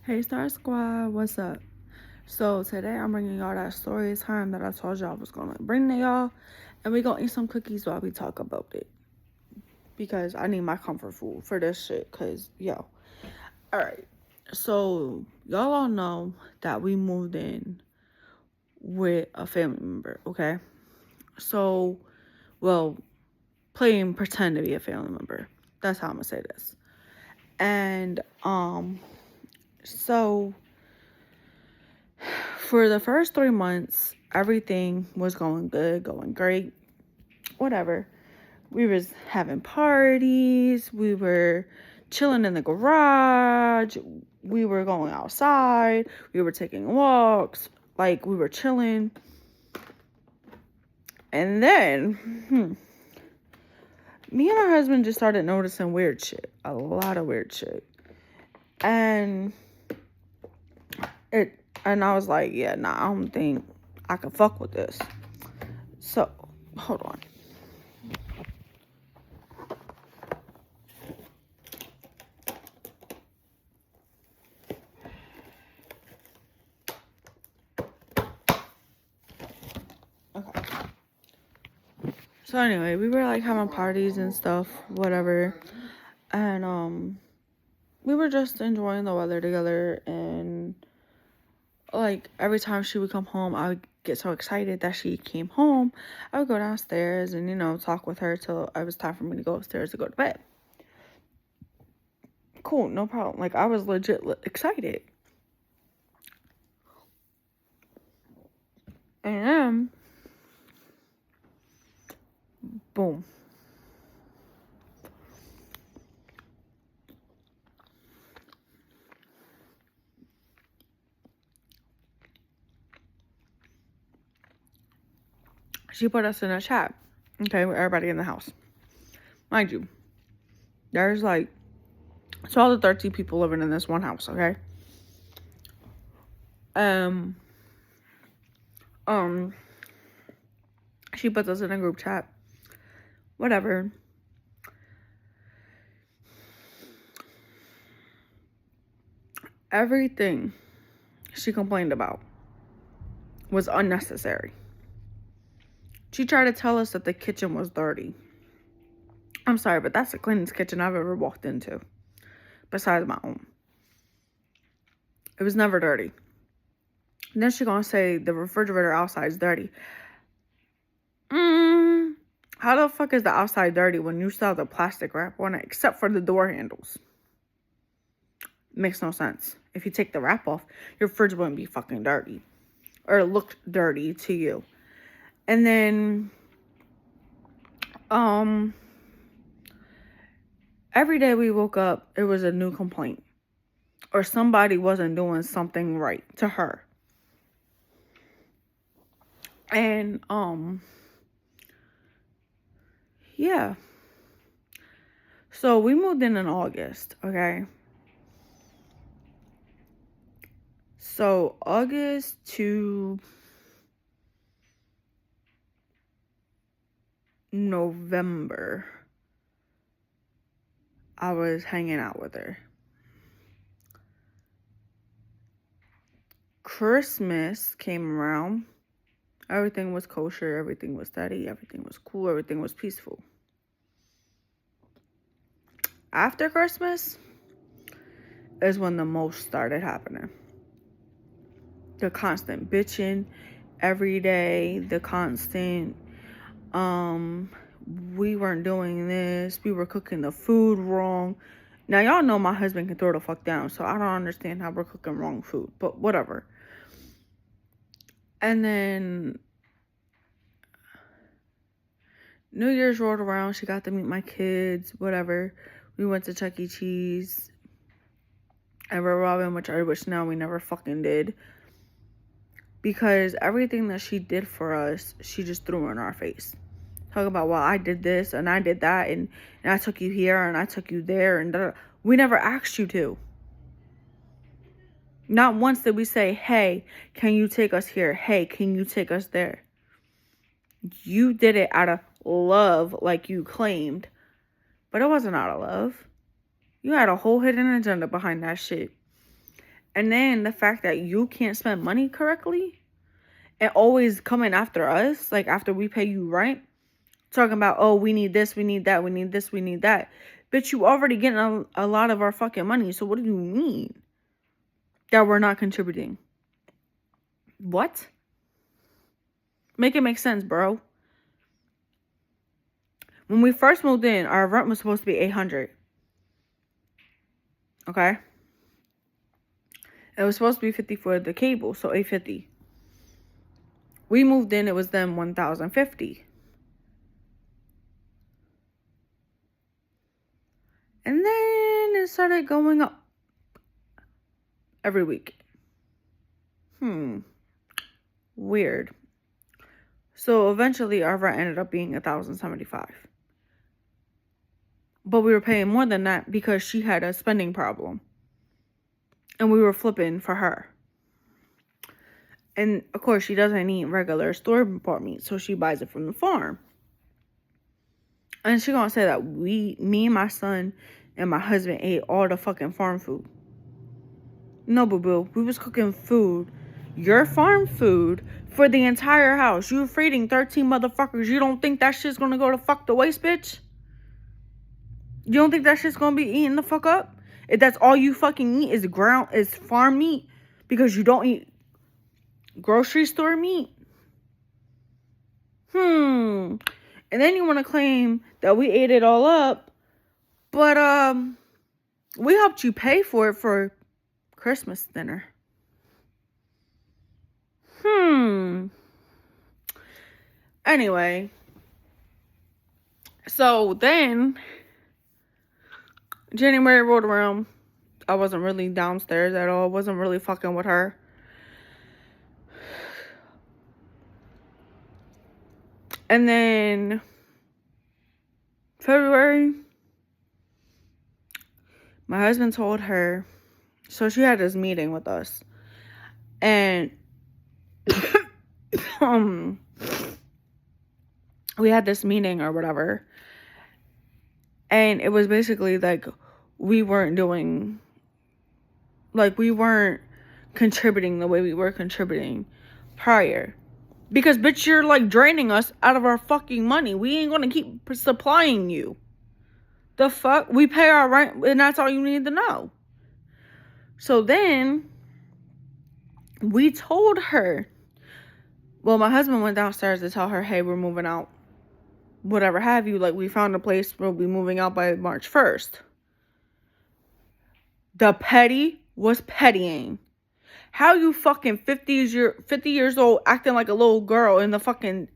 Hey Star Squad, what's up? So today I'm bringing y'all that story time that I told y'all I was gonna bring to y'all, and we gonna eat some cookies while we talk about it because I need my comfort food for this shit. Cause yo, all right. So y'all all know that we moved in with a family member, okay? So, well, playing pretend to be a family member. That's how I'm gonna say this. And so for the first 3 months, everything was going good, going great, whatever. We was having parties, we were chilling in the garage, we were going outside, we were taking walks, like we were chilling. And then, me and my husband just started noticing weird shit, a lot of weird shit. And I was like, yeah, nah, I don't think I can fuck with this. So, hold on. Okay. So anyway, we were like having parties and stuff, whatever. And we were just enjoying the weather together, and like every time she would come home, I would get so excited that she came home. I would go downstairs and, talk with her till it was time for me to go upstairs to go to bed. Cool, no problem. Like I was legit excited. And then boom. She put us in a chat. Okay, with everybody in the house. Mind you, there's like 12 to 13 people living in this one house, okay? Um, she puts us in a group chat. Whatever. Everything she complained about was unnecessary. She tried to tell us that the kitchen was dirty. I'm sorry, but that's the cleanest kitchen I've ever walked into, besides my own. It was never dirty. And then she gonna say the refrigerator outside is dirty. How the fuck is the outside dirty when you still have the plastic wrap on it, except for the door handles? Makes no sense. If you take the wrap off, your fridge wouldn't be fucking dirty. Or it looked dirty to you. And then, every day we woke up, it was a new complaint. Or somebody wasn't doing something right to her. And, yeah. So we moved in August, okay? So August to November, I was hanging out with her. Christmas came around. Everything was kosher. Everything was steady. Everything was cool. Everything was peaceful. After Christmas is when the most started happening. The constant bitching every day. The constant, we weren't doing this. We were cooking the food wrong. Now, y'all know my husband can throw the fuck down, so I don't understand how we're cooking wrong food, but whatever. And then New Year's rolled around. She got to meet my kids, whatever. We went to Chuck E. Cheese and Red Robin, which I wish now we never fucking did. Because everything that she did for us, she just threw in our face. Talk about, well, I did this and I did that and I took you here and I took you there and da-da. We never asked you to. Not once did we say, hey, can you take us here? Hey, can you take us there? You did it out of love, like you claimed. But it wasn't out of love. You had a whole hidden agenda behind that shit. And then the fact that you can't spend money correctly and always coming after us, like after we pay you rent, talking about, oh, we need this, we need that, we need this, we need that. Bitch, you already getting a lot of our fucking money. So what do you mean that we're not contributing? What? Make it make sense, bro. When we first moved in, our rent was supposed to be $800. Okay? It was supposed to be $50 for the cable, so $850. We moved in, it was then $1,050. And then it started going up every week. Weird. So eventually our rent ended up being $1,075. But we were paying more than that because she had a spending problem. And we were flipping for her. And of course she doesn't eat regular store-bought meat, so she buys it from the farm. And she gonna say that me and my son and my husband ate all the fucking farm food. No, boo-boo. We was cooking food, your farm food, for the entire house. You feeding 13 motherfuckers. You don't think that shit's gonna go to fuck the waste, bitch? You don't think that shit's gonna be eaten the fuck up? If that's all you fucking eat is farm meat because you don't eat grocery store meat? And then you want to claim that we ate it all up, but we helped you pay for it for Christmas dinner. Anyway, so then January rolled around. I wasn't really downstairs at all. Wasn't really fucking with her. And then February, my husband told her, so she had this meeting with us. And we had this meeting or whatever. And it was basically like we weren't contributing the way we were contributing prior. Because, bitch, you're like draining us out of our fucking money. We ain't gonna keep supplying you. The fuck? We pay our rent and that's all you need to know. So then we told her, well, my husband went downstairs to tell her, hey, we're moving out. Whatever have you. Like, we found a place, we'll be moving out by March 1st. The petty was pettying. How you fucking 50 years old acting like a little girl in the fucking,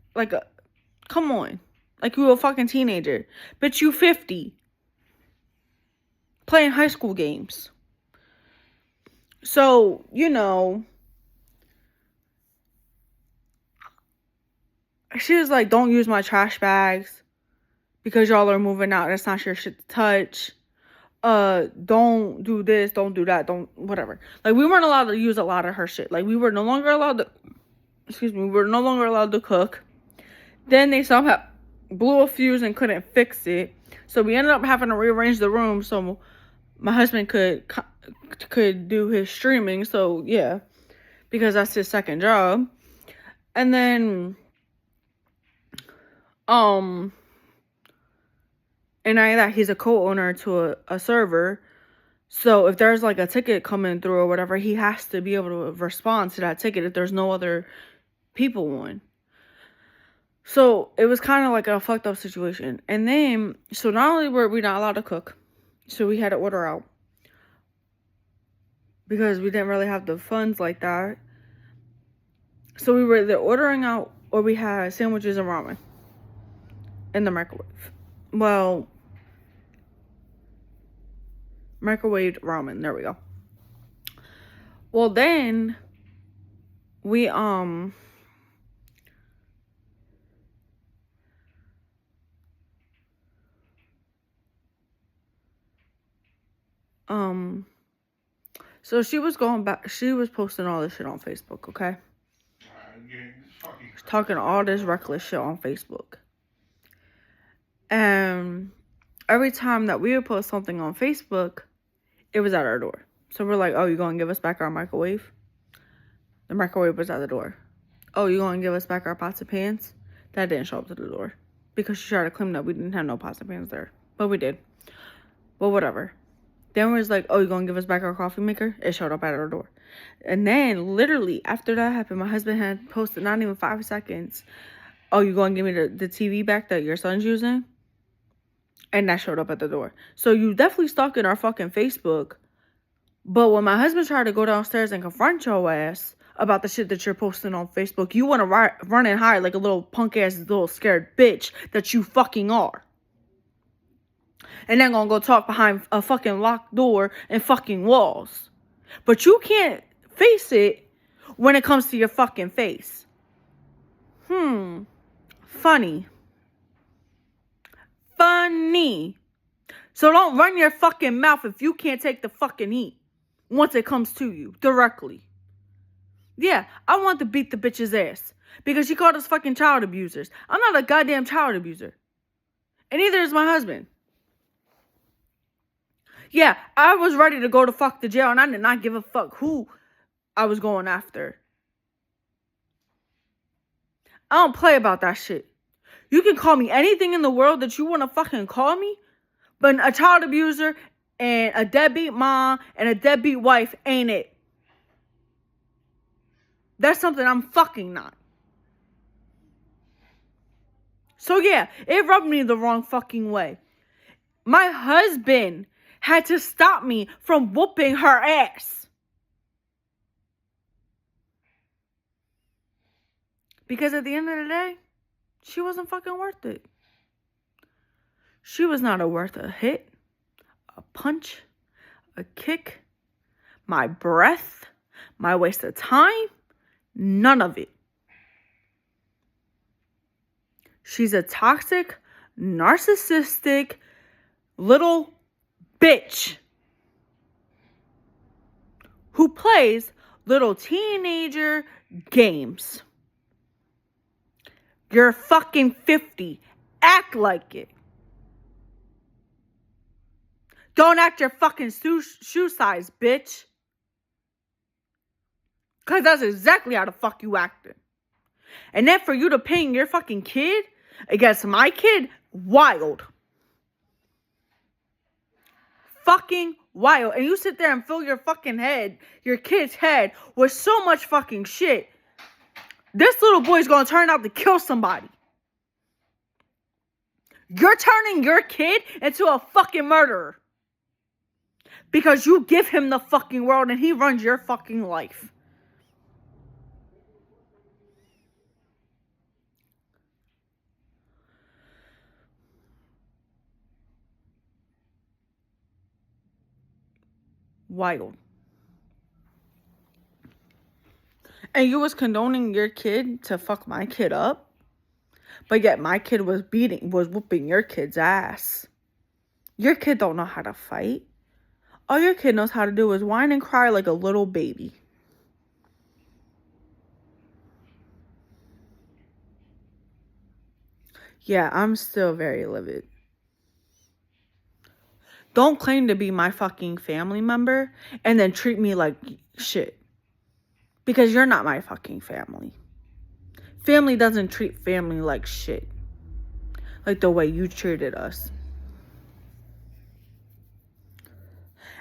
come on. Like you a fucking teenager. Bitch, you 50. Playing high school games. So, she was like, don't use my trash bags because y'all are moving out. That's not your shit to touch. Don't do this, don't do that, don't, whatever. Like, we weren't allowed to use a lot of her shit. Like, we were no longer allowed to cook. Then they somehow blew a fuse and couldn't fix it. So we ended up having to rearrange the room so my husband could do his streaming. So, yeah, because that's his second job. And then, and I that he's a co-owner to a server. So if there's like a ticket coming through or whatever, he has to be able to respond to that ticket if there's no other people on. So it was kind of like a fucked up situation. And then, so not only were we not allowed to cook, so we had to order out. Because we didn't really have the funds like that. So we were either ordering out or we had sandwiches and ramen in the microwave. Well, microwaved ramen. There we go. Well, then we so she was going back. She was posting all this shit on Facebook. Okay, talking all this reckless shit on Facebook. And every time that we would post something on Facebook, it was at our door. So we're like, oh, you going to give us back our microwave? The microwave was at the door. Oh, you going to give us back our pots and pans? That didn't show up to the door. Because she tried to claim that we didn't have no pots and pans there. But we did. But whatever. Then we was like, oh, you going to give us back our coffee maker? It showed up at our door. And then, literally, after that happened, my husband had posted not even 5 seconds. Oh, you going to give me the TV back that your son's using? And that showed up at the door. So you definitely stalking our fucking Facebook. But when my husband tried to go downstairs and confront your ass about the shit that you're posting on Facebook, you want to run and hide like a little punk-ass little scared bitch that you fucking are. And then gonna go talk behind a fucking locked door and fucking walls. But you can't face it when it comes to your fucking face. Funny. So don't run your fucking mouth if you can't take the fucking heat once it comes to you directly. Yeah, I want to beat the bitch's ass because she called us fucking child abusers. I'm not a goddamn child abuser. And neither is my husband. Yeah, I was ready to go to fuck the jail and I did not give a fuck who I was going after. I don't play about that shit. You can call me anything in the world that you want to fucking call me, but a child abuser and a deadbeat mom and a deadbeat wife ain't it. That's something I'm fucking not. So yeah, it rubbed me the wrong fucking way. My husband had to stop me from whooping her ass. Because at the end of the day, she wasn't fucking worth it. She was not worth a hit, a punch, a kick, my breath, my waste of time, none of it. She's a toxic, narcissistic little bitch who plays little teenager games. You're fucking 50. Act like it. Don't act your fucking shoe size, bitch. Because that's exactly how the fuck you acting. And then for you to pin your fucking kid against my kid, wild. Fucking wild. And you sit there and fill your fucking head, your kid's head, with so much fucking shit. This little boy's gonna turn out to kill somebody. You're turning your kid into a fucking murderer. Because you give him the fucking world and he runs your fucking life. Wild. And you was condoning your kid to fuck my kid up? But yet my kid was whooping your kid's ass. Your kid don't know how to fight. All your kid knows how to do is whine and cry like a little baby. Yeah, I'm still very livid. Don't claim to be my fucking family member and then treat me like shit. Because you're not my fucking family. Family doesn't treat family like shit. Like the way you treated us.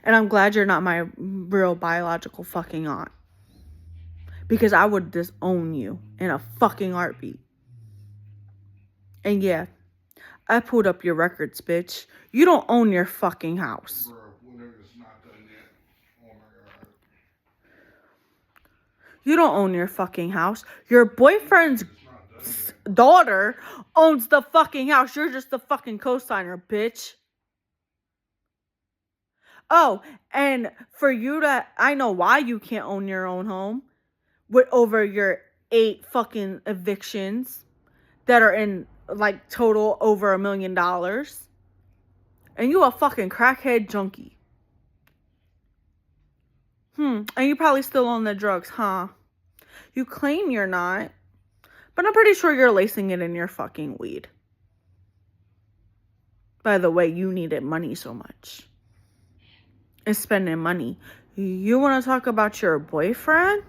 And I'm glad you're not my real biological fucking aunt. Because I would disown you in a fucking heartbeat. And yeah, I pulled up your records, bitch. You don't own your fucking house. You don't own your fucking house. Your boyfriend's daughter owns the fucking house. You're just the fucking co-signer, bitch. Oh, and for you to, I know why you can't own your own home with over your 8 fucking evictions that are in like total over $1 million. And you a fucking crackhead junkie. And you probably still on the drugs, huh? You claim you're not, but I'm pretty sure you're lacing it in your fucking weed. By the way, you needed money so much. And spending money. You want to talk about your boyfriend?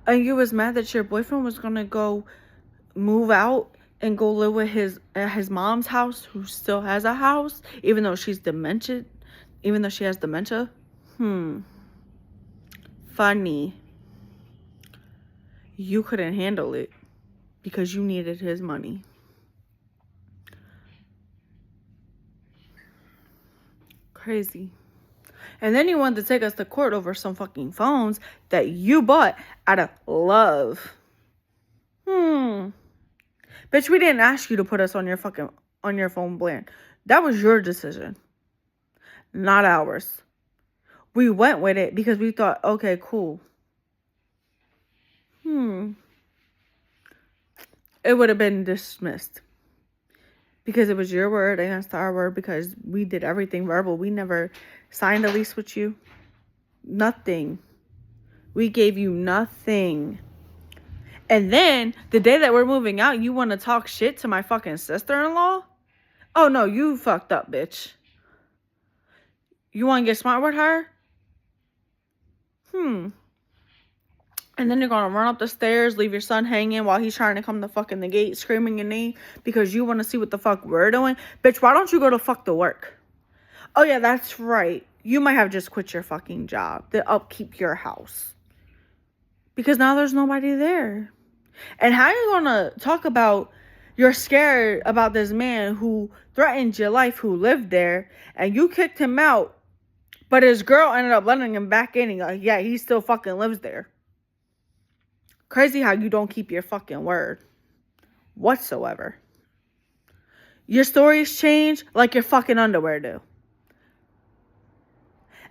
And you was mad that your boyfriend was going to go move out and go live with his mom's house, who still has a house, even though she has dementia. Funny. You couldn't handle it because you needed his money. Crazy. And then you wanted to take us to court over some fucking phones that you bought out of love. Bitch, we didn't ask you to put us on your phone plan. That was your decision, not ours. We went with it because we thought, okay, cool. It would have been dismissed because it was your word against our word, because we did everything verbal. We never signed a lease with you. Nothing. We gave you nothing. And then the day that we're moving out, you want to talk shit to my fucking sister-in-law? Oh no, you fucked up, bitch. You want to get smart with her? And then you're going to run up the stairs, leave your son hanging while he's trying to come to fucking the gate, screaming your name because you want to see what the fuck we're doing. Bitch, why don't you go to fuck the work? Oh yeah, that's right. You might have just quit your fucking job to upkeep your house, because now there's nobody there. And how are you going to talk about you're scared about this man who threatened your life, who lived there, and you kicked him out, but his girl ended up letting him back in, and you're like, yeah, he still fucking lives there. Crazy how you don't keep your fucking word whatsoever. Your stories change like your fucking underwear do.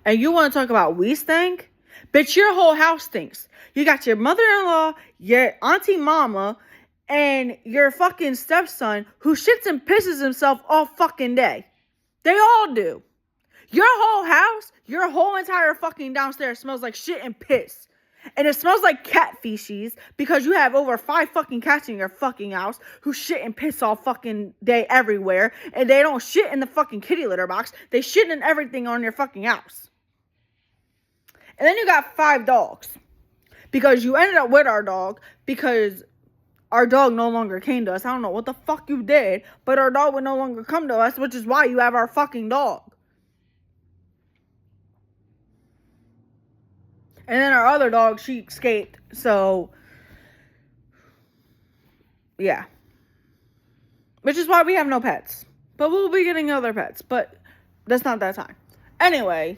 And you want to talk about we stink? Bitch, your whole house stinks. You got your mother-in-law, your auntie mama, and your fucking stepson who shits and pisses himself all fucking day. They all do. Your whole house, your whole entire fucking downstairs smells like shit and piss. And it smells like cat feces because you have over 5 fucking cats in your fucking house who shit and piss all fucking day everywhere. And they don't shit in the fucking kitty litter box. They shit in everything on your fucking house. And then you got 5 dogs. Because you ended up with our dog because our dog no longer came to us. I don't know what the fuck you did, but our dog would no longer come to us, which is why you have our fucking dog. And then our other dog, she escaped. So, yeah. Which is why we have no pets. But we'll be getting other pets. But that's not that time. Anyway.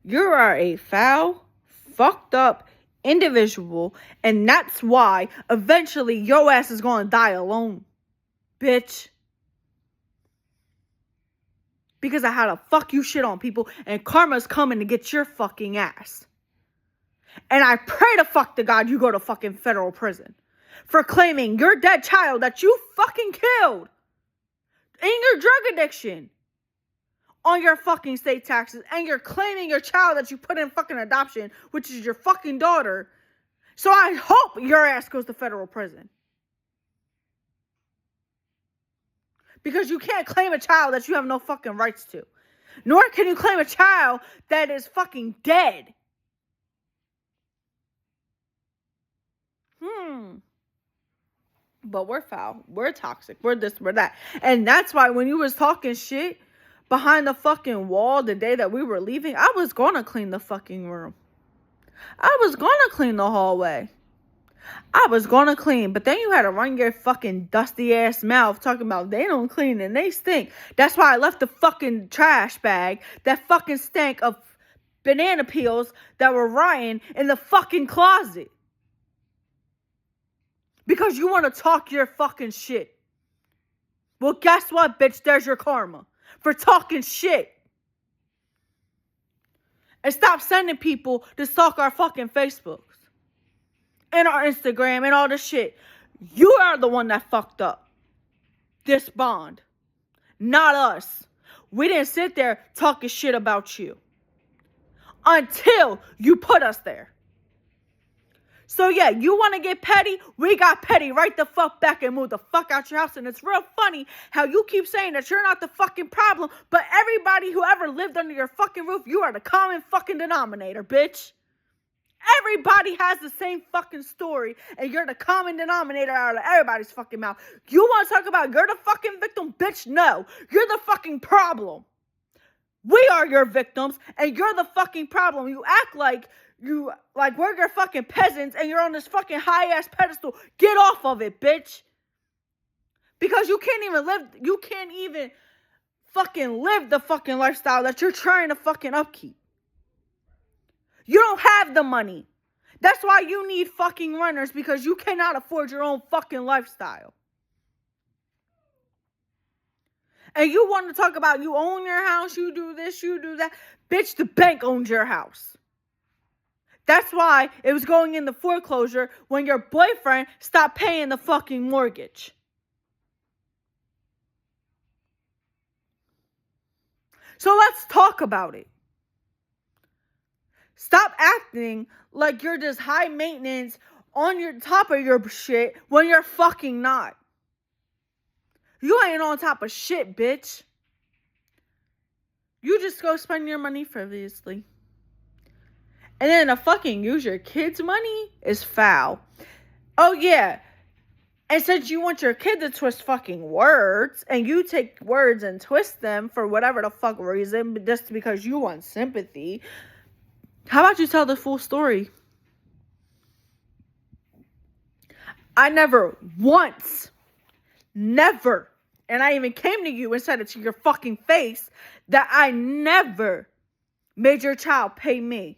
You are a foul, fucked up individual. And that's why eventually your ass is going to die alone. Bitch. Because I had to fuck you shit on people, and karma's coming to get your fucking ass. And I pray to fuck to God you go to fucking federal prison for claiming your dead child that you fucking killed in your drug addiction on your fucking state taxes, and you're claiming your child that you put in fucking adoption, which is your fucking daughter. So I hope your ass goes to federal prison. Because you can't claim a child that you have no fucking rights to. Nor can you claim a child that is fucking dead. But we're foul. We're toxic. We're this, we're that. And that's why when you was talking shit behind the fucking wall the day that we were leaving, I was gonna clean the fucking room. I was gonna clean the hallway. I was gonna clean, but then you had to run your fucking dusty ass mouth talking about they don't clean and they stink. That's why I left the fucking trash bag that fucking stank of banana peels that were rotting in the fucking closet. Because you want to talk your fucking shit. Well, guess what, bitch? There's your karma for talking shit. And stop sending people to stalk our fucking Facebooks and our Instagram and all this shit. You are the one that fucked up this bond, not us. We didn't sit there talking shit about you until you put us there. So yeah, you want to get petty? We got petty right the fuck back and moved the fuck out your house. And it's real funny how you keep saying that you're not the fucking problem, but everybody who ever lived under your fucking roof, you are the common fucking denominator, bitch. Everybody has the same fucking story, and you're the common denominator out of everybody's fucking mouth. You want to talk about you're the fucking victim? Bitch, no. You're the fucking problem. We are your victims, and you're the fucking problem. You act like we're your fucking peasants, and you're on this fucking high-ass pedestal. Get off of it, bitch. Because you can't even fucking live the fucking lifestyle that you're trying to fucking upkeep. You don't have the money. That's why you need fucking runners, because you cannot afford your own fucking lifestyle. And you want to talk about you own your house, you do this, you do that. Bitch, the bank owns your house. That's why it was going into foreclosure when your boyfriend stopped paying the fucking mortgage. So let's talk about it. Stop acting like you're just high maintenance on your top of your shit when you're fucking not. You ain't on top of shit, bitch. You just go spend your money frivolously. And then to fucking use your kids' money is foul. Oh yeah. And since you want your kid to twist fucking words, and you take words and twist them for whatever the fuck reason, just because you want sympathy, how about you tell the full story? I never once, never, and I even came to you and said it to your fucking face, that I never made your child pay me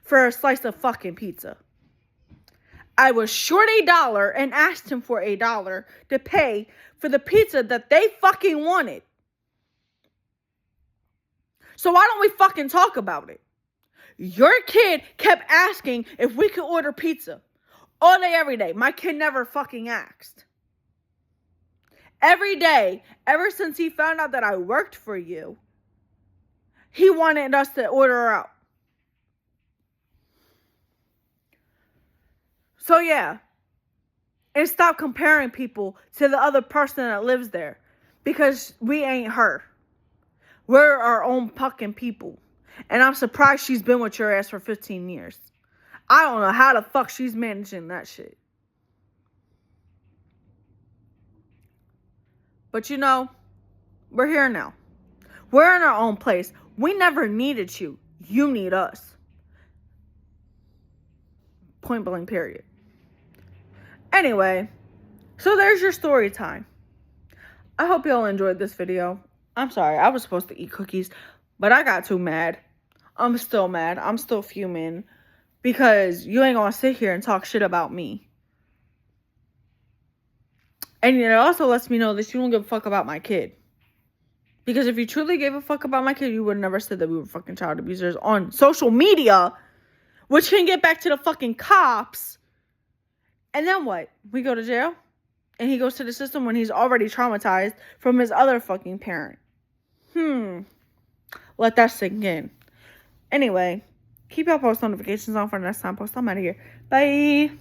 for a slice of fucking pizza. I was short $1 and asked him for $1 to pay for the pizza that they fucking wanted. So why don't we fucking talk about it? Your kid kept asking if we could order pizza. All day, every day. My kid never fucking asked. Every day, ever since he found out that I worked for you, he wanted us to order out. So yeah. And stop comparing people to the other person that lives there. Because we ain't her. We're our own fucking people. And I'm surprised she's been with your ass for 15 years. I don't know how the fuck she's managing that shit. But you know, we're here now. We're in our own place. We never needed you. You need us. Point blank, period. Anyway, so there's your story time. I hope y'all enjoyed this video. I'm sorry, I was supposed to eat cookies, but I got too mad. I'm still mad. I'm still fuming. Because you ain't gonna sit here and talk shit about me. And it also lets me know that you don't give a fuck about my kid. Because if you truly gave a fuck about my kid, you would have never said that we were fucking child abusers on social media. Which can get back to the fucking cops. And then what? We go to jail? And he goes to the system when he's already traumatized from his other fucking parent. Let that sink in. Anyway. Keep your post notifications on for the next time post. I'm out of here. Bye.